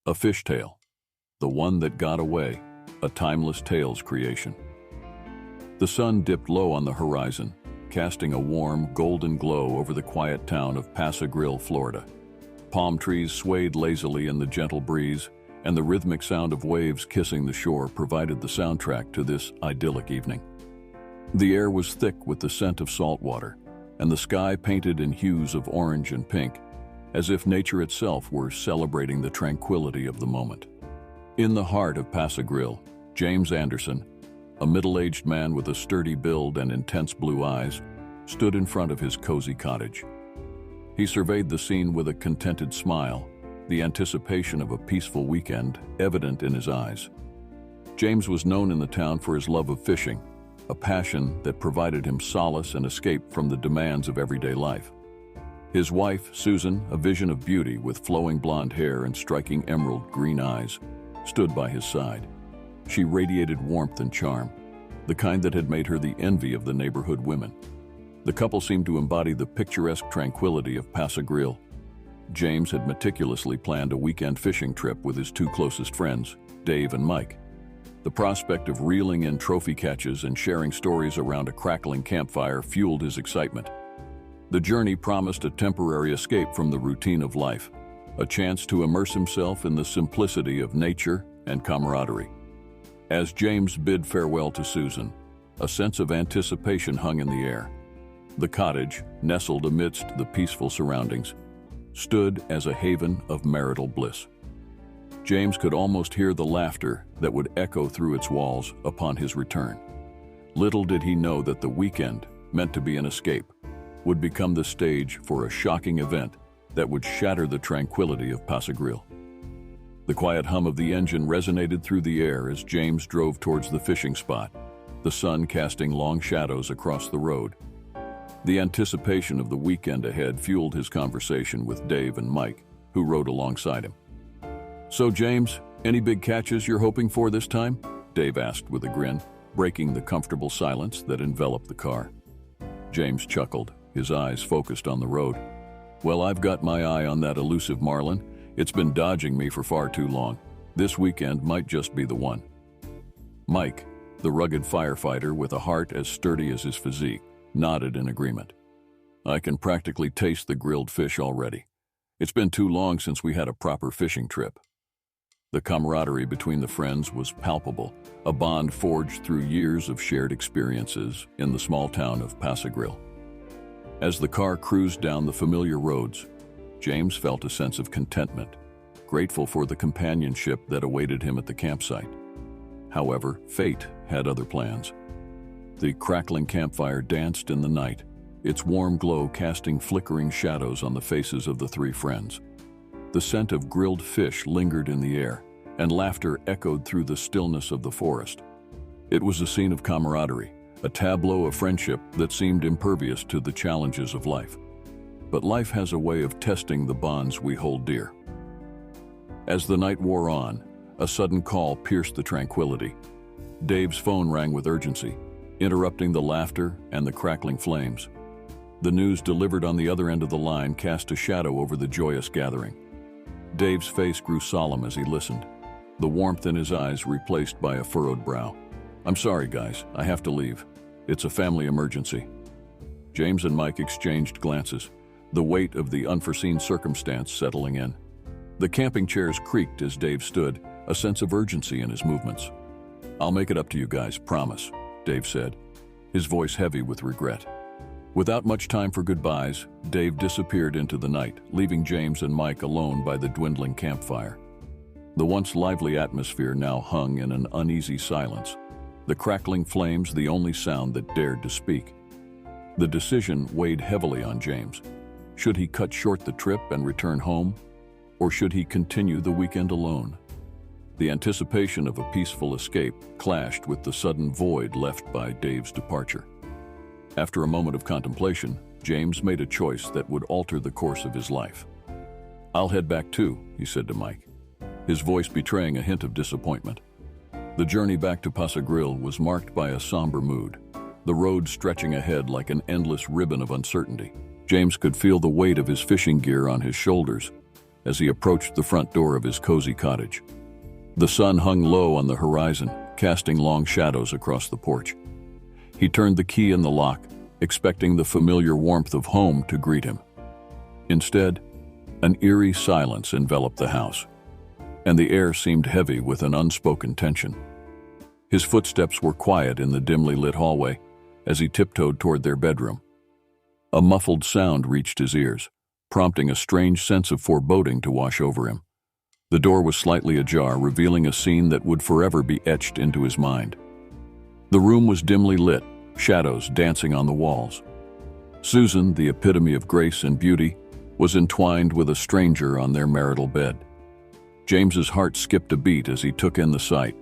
A fish tale, the one that got away, a timeless tale's creation. The sun dipped low on the horizon, casting a warm, golden glow over the quiet town of Paso Grill, Florida. Palm trees swayed lazily in the gentle breeze, and the rhythmic sound of waves kissing the shore provided the soundtrack to this idyllic evening. The air was thick with the scent of salt water, and the sky painted in hues of orange and pink, as if nature itself were celebrating the tranquility of the moment. In the heart of Paso Grill, James Anderson, a middle-aged man with a sturdy build and intense blue eyes, stood in front of his cozy cottage. He surveyed the scene with a contented smile, the anticipation of a peaceful weekend evident in his eyes. James was known in the town for his love of fishing, a passion that provided him solace and escape from the demands of everyday life. His wife, Susan, a vision of beauty with flowing blonde hair and striking emerald green eyes, stood by his side. She radiated warmth and charm, the kind that had made her the envy of the neighborhood women. The couple seemed to embody the picturesque tranquility of Paso Grill. James had meticulously planned a weekend fishing trip with his two closest friends, Dave and Mike. The prospect of reeling in trophy catches and sharing stories around a crackling campfire fueled his excitement. The journey promised a temporary escape from the routine of life, a chance to immerse himself in the simplicity of nature and camaraderie. As James bid farewell to Susan, a sense of anticipation hung in the air. The cottage, nestled amidst the peaceful surroundings, stood as a haven of marital bliss. James could almost hear the laughter that would echo through its walls upon his return. Little did he know that the weekend, meant to be an escape, would become the stage for a shocking event that would shatter the tranquility of Paso Grill. The quiet hum of the engine resonated through the air as James drove towards the fishing spot, the sun casting long shadows across the road. The anticipation of the weekend ahead fueled his conversation with Dave and Mike, who rode alongside him. "So, James, any big catches you're hoping for this time?" Dave asked with a grin, breaking the comfortable silence that enveloped the car. James chuckled, his eyes focused on the road. "Well, I've got my eye on that elusive marlin. It's been dodging me for far too long. This weekend might just be the one." Mike, the rugged firefighter with a heart as sturdy as his physique, nodded in agreement. "I can practically taste the grilled fish already. It's been too long since we had a proper fishing trip." The camaraderie between the friends was palpable, a bond forged through years of shared experiences in the small town of Paso Grill. As the car cruised down the familiar roads, James felt a sense of contentment, grateful for the companionship that awaited him at the campsite. However, fate had other plans. The crackling campfire danced in the night, its warm glow casting flickering shadows on the faces of the three friends. The scent of grilled fish lingered in the air, and laughter echoed through the stillness of the forest. It was a scene of camaraderie, a tableau of friendship that seemed impervious to the challenges of life. But life has a way of testing the bonds we hold dear. As the night wore on, a sudden call pierced the tranquility. Dave's phone rang with urgency, interrupting the laughter and the crackling flames. The news delivered on the other end of the line cast a shadow over the joyous gathering. Dave's face grew solemn as he listened, the warmth in his eyes replaced by a furrowed brow. "I'm sorry, guys, I have to leave. It's a family emergency." James and Mike exchanged glances, the weight of the unforeseen circumstance settling in. The camping chairs creaked as Dave stood, a sense of urgency in his movements. "I'll make it up to you guys, promise," Dave said, his voice heavy with regret. Without much time for goodbyes, Dave disappeared into the night, leaving James and Mike alone by the dwindling campfire. The once lively atmosphere now hung in an uneasy silence, the crackling flames the only sound that dared to speak. The decision weighed heavily on James. Should he cut short the trip and return home, or should he continue the weekend alone? The anticipation of a peaceful escape clashed with the sudden void left by Dave's departure. After a moment of contemplation, James made a choice that would alter the course of his life. "I'll head back too," he said to Mike, his voice betraying a hint of disappointment. The journey back to Paso Grill was marked by a somber mood, the road stretching ahead like an endless ribbon of uncertainty. James could feel the weight of his fishing gear on his shoulders, as he approached the front door of his cozy cottage. The sun hung low on the horizon, casting long shadows across the porch. He turned the key in the lock, expecting the familiar warmth of home to greet him. Instead, an eerie silence enveloped the house, and the air seemed heavy with an unspoken tension. His footsteps were quiet in the dimly lit hallway as he tiptoed toward their bedroom. A muffled sound reached his ears, prompting a strange sense of foreboding to wash over him. The door was slightly ajar, revealing a scene that would forever be etched into his mind. The room was dimly lit, shadows dancing on the walls. Susan, the epitome of grace and beauty, was entwined with a stranger on their marital bed. James's heart skipped a beat as he took in the sight.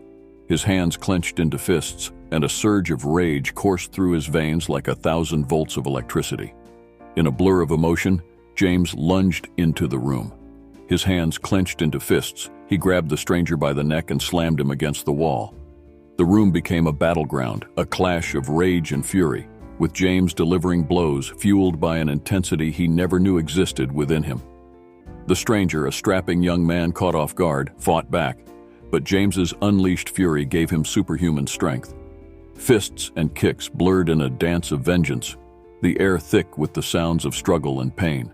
His hands clenched into fists, and a surge of rage coursed through his veins like 1,000 volts of electricity. In a blur of emotion, James lunged into the room. His hands clenched into fists, he grabbed the stranger by the neck and slammed him against the wall. The room became a battleground, a clash of rage and fury, with James delivering blows fueled by an intensity he never knew existed within him. The stranger, a strapping young man caught off guard, fought back, but James's unleashed fury gave him superhuman strength. Fists and kicks blurred in a dance of vengeance, the air thick with the sounds of struggle and pain.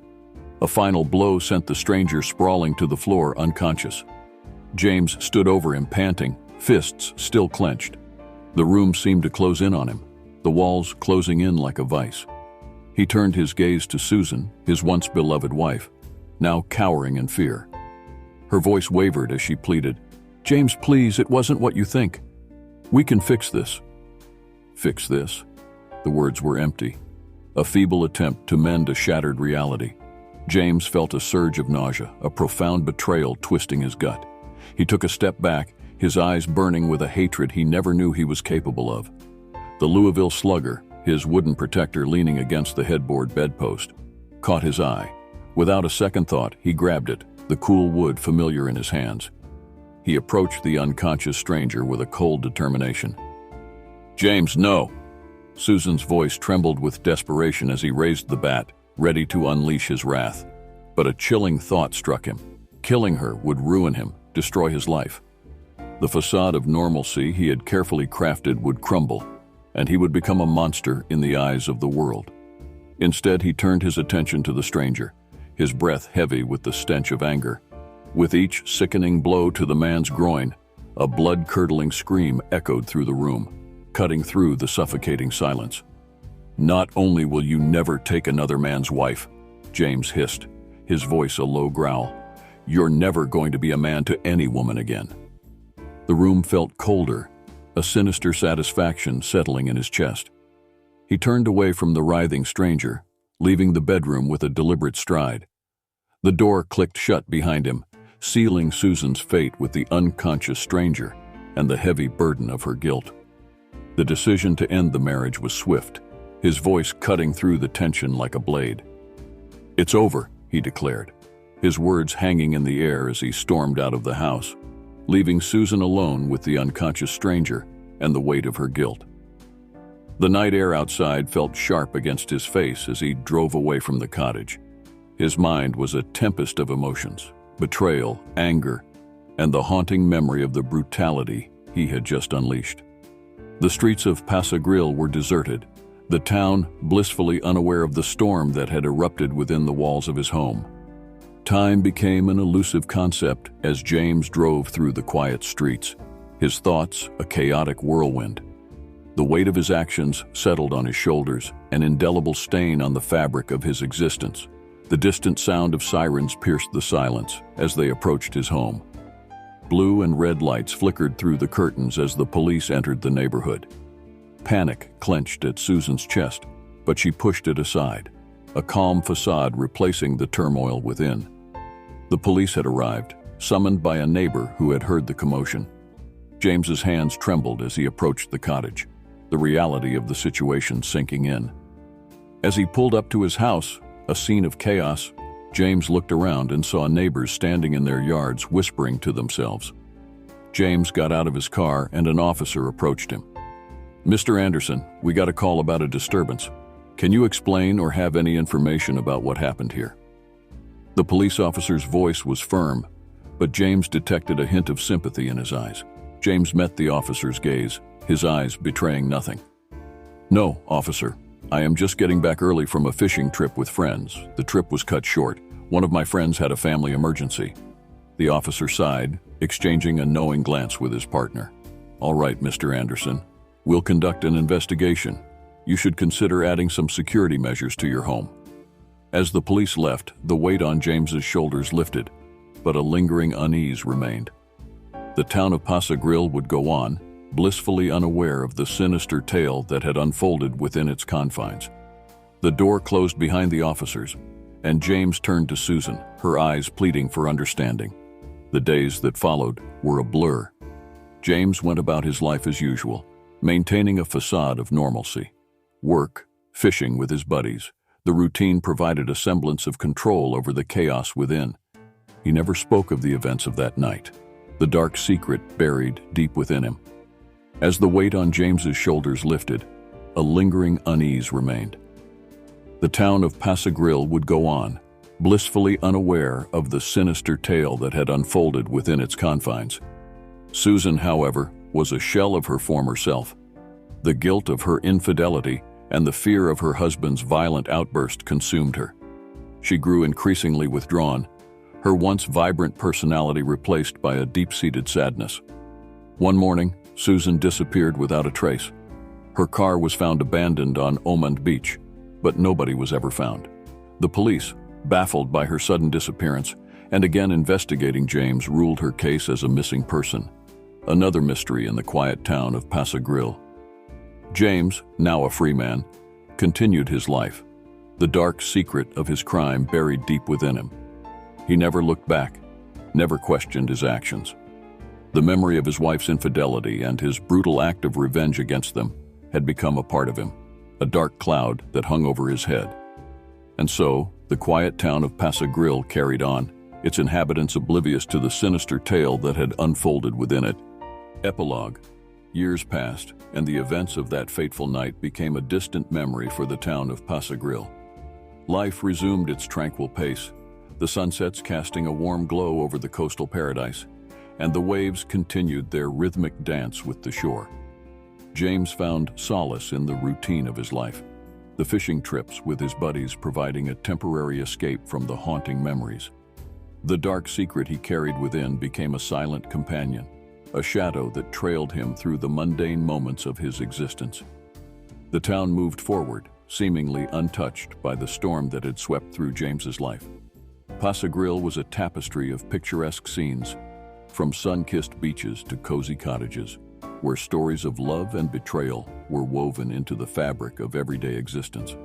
A final blow sent the stranger sprawling to the floor unconscious. James stood over him, panting, fists still clenched. The room seemed to close in on him, the walls closing in like a vice. He turned his gaze to Susan, his once beloved wife, now cowering in fear. Her voice wavered as she pleaded, "James, please, it wasn't what you think. We can fix this." Fix this? The words were empty, a feeble attempt to mend a shattered reality. James felt a surge of nausea, a profound betrayal twisting his gut. He took a step back, his eyes burning with a hatred he never knew he was capable of. The Louisville Slugger, his wooden protector leaning against the headboard bedpost, caught his eye. Without a second thought, he grabbed it, the cool wood familiar in his hands. He approached the unconscious stranger with a cold determination. "James, no!" Susan's voice trembled with desperation as he raised the bat, ready to unleash his wrath. But a chilling thought struck him. Killing her would ruin him, destroy his life. The facade of normalcy he had carefully crafted would crumble, and he would become a monster in the eyes of the world. Instead, he turned his attention to the stranger, his breath heavy with the stench of anger. With each sickening blow to the man's groin, a blood-curdling scream echoed through the room, cutting through the suffocating silence. "Not only will you never take another man's wife," James hissed, his voice a low growl, "you're never going to be a man to any woman again." The room felt colder, a sinister satisfaction settling in his chest. He turned away from the writhing stranger, leaving the bedroom with a deliberate stride. The door clicked shut behind him, sealing Susan's fate with the unconscious stranger and the heavy burden of her guilt. The decision to end the marriage was swift, his voice cutting through the tension like a blade. "It's over," he declared, his words hanging in the air as he stormed out of the house, leaving Susan alone with the unconscious stranger and the weight of her guilt. The night air outside felt sharp against his face as he drove away from the cottage. His mind was a tempest of emotions, betrayal, anger, and the haunting memory of the brutality he had just unleashed. The streets of Paso Grill were deserted, the town blissfully unaware of the storm that had erupted within the walls of his home. Time became an elusive concept as James drove through the quiet streets, his thoughts a chaotic whirlwind. The weight of his actions settled on his shoulders, an indelible stain on the fabric of his existence. The distant sound of sirens pierced the silence as they approached his home. Blue and red lights flickered through the curtains as the police entered the neighborhood. Panic clenched at Susan's chest, but she pushed it aside, a calm facade replacing the turmoil within. The police had arrived, summoned by a neighbor who had heard the commotion. James's hands trembled as he approached the cottage, the reality of the situation sinking in. As he pulled up to his house, a scene of chaos, James looked around and saw neighbors standing in their yards whispering to themselves. James got out of his car and an officer approached him. "Mr. Anderson, we got a call about a disturbance. Can you explain or have any information about what happened here?" The police officer's voice was firm, but James detected a hint of sympathy in his eyes. James met the officer's gaze, his eyes betraying nothing. "No, officer. I am just getting back early from a fishing trip with friends. The trip was cut short. One of my friends had a family emergency." The officer sighed, exchanging a knowing glance with his partner. "All right, Mr. Anderson. We'll conduct an investigation. You should consider adding some security measures to your home." As the police left, the weight on James's shoulders lifted, but a lingering unease remained. The town of Paso Grill would go on, blissfully unaware of the sinister tale that had unfolded within its confines. The door closed behind the officers, and James turned to Susan, her eyes pleading for understanding. The days that followed were a blur. James went about his life as usual, maintaining a facade of normalcy. Work, fishing with his buddies, the routine provided a semblance of control over the chaos within. He never spoke of the events of that night, the dark secret buried deep within him. As the weight on James's shoulders lifted, a lingering unease remained. The town of Paso Grill would go on, blissfully unaware of the sinister tale that had unfolded within its confines. Susan, however, was a shell of her former self. The guilt of her infidelity and the fear of her husband's violent outburst consumed her. She grew increasingly withdrawn, her once vibrant personality replaced by a deep-seated sadness. One morning, Susan disappeared without a trace. Her car was found abandoned on Omand Beach, but nobody was ever found. The police, baffled by her sudden disappearance and again investigating James, ruled her case as a missing person. Another mystery in the quiet town of Paso Grill. James, now a free man, continued his life, the dark secret of his crime buried deep within him. He never looked back, never questioned his actions. The memory of his wife's infidelity and his brutal act of revenge against them had become a part of him, a dark cloud that hung over his head. And so, the quiet town of Paso Grill carried on, its inhabitants oblivious to the sinister tale that had unfolded within it. Epilogue. Years passed, and the events of that fateful night became a distant memory for the town of Paso Grill. Life resumed its tranquil pace, the sunsets casting a warm glow over the coastal paradise, and the waves continued their rhythmic dance with the shore. James found solace in the routine of his life, the fishing trips with his buddies providing a temporary escape from the haunting memories. The dark secret he carried within became a silent companion, a shadow that trailed him through the mundane moments of his existence. The town moved forward, seemingly untouched by the storm that had swept through James's life. Paso Grill was a tapestry of picturesque scenes, from sun-kissed beaches to cozy cottages, where stories of love and betrayal were woven into the fabric of everyday existence.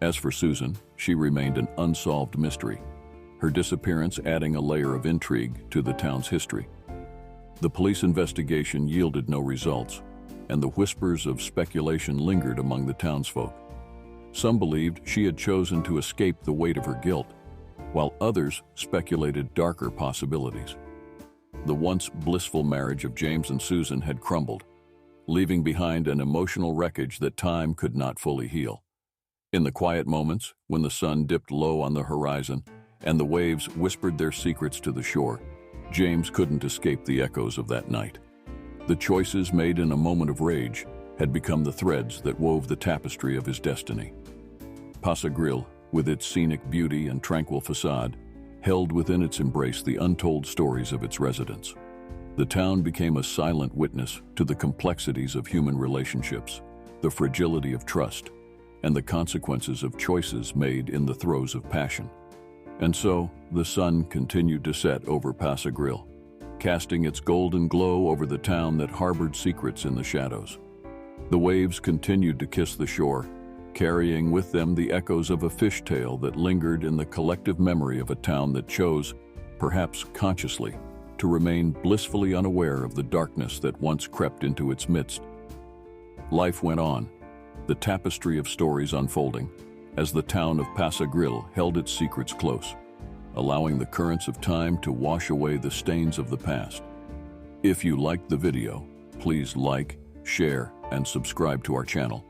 As for Susan, she remained an unsolved mystery, her disappearance adding a layer of intrigue to the town's history. The police investigation yielded no results, and the whispers of speculation lingered among the townsfolk. Some believed she had chosen to escape the weight of her guilt, while others speculated darker possibilities. The once blissful marriage of James and Susan had crumbled, leaving behind an emotional wreckage that time could not fully heal. In the quiet moments, when the sun dipped low on the horizon and the waves whispered their secrets to the shore, James couldn't escape the echoes of that night. The choices made in a moment of rage had become the threads that wove the tapestry of his destiny. Paso Grill, with its scenic beauty and tranquil facade, held within its embrace the untold stories of its residents. The town became a silent witness to the complexities of human relationships, the fragility of trust, and the consequences of choices made in the throes of passion. And so, the sun continued to set over Paso Grill, casting its golden glow over the town that harbored secrets in the shadows. The waves continued to kiss the shore, carrying with them the echoes of a fish tale that lingered in the collective memory of a town that chose, perhaps consciously, to remain blissfully unaware of the darkness that once crept into its midst. Life went on, the tapestry of stories unfolding, as the town of Paso Grill held its secrets close, allowing the currents of time to wash away the stains of the past. If you liked the video, please like, share, and subscribe to our channel.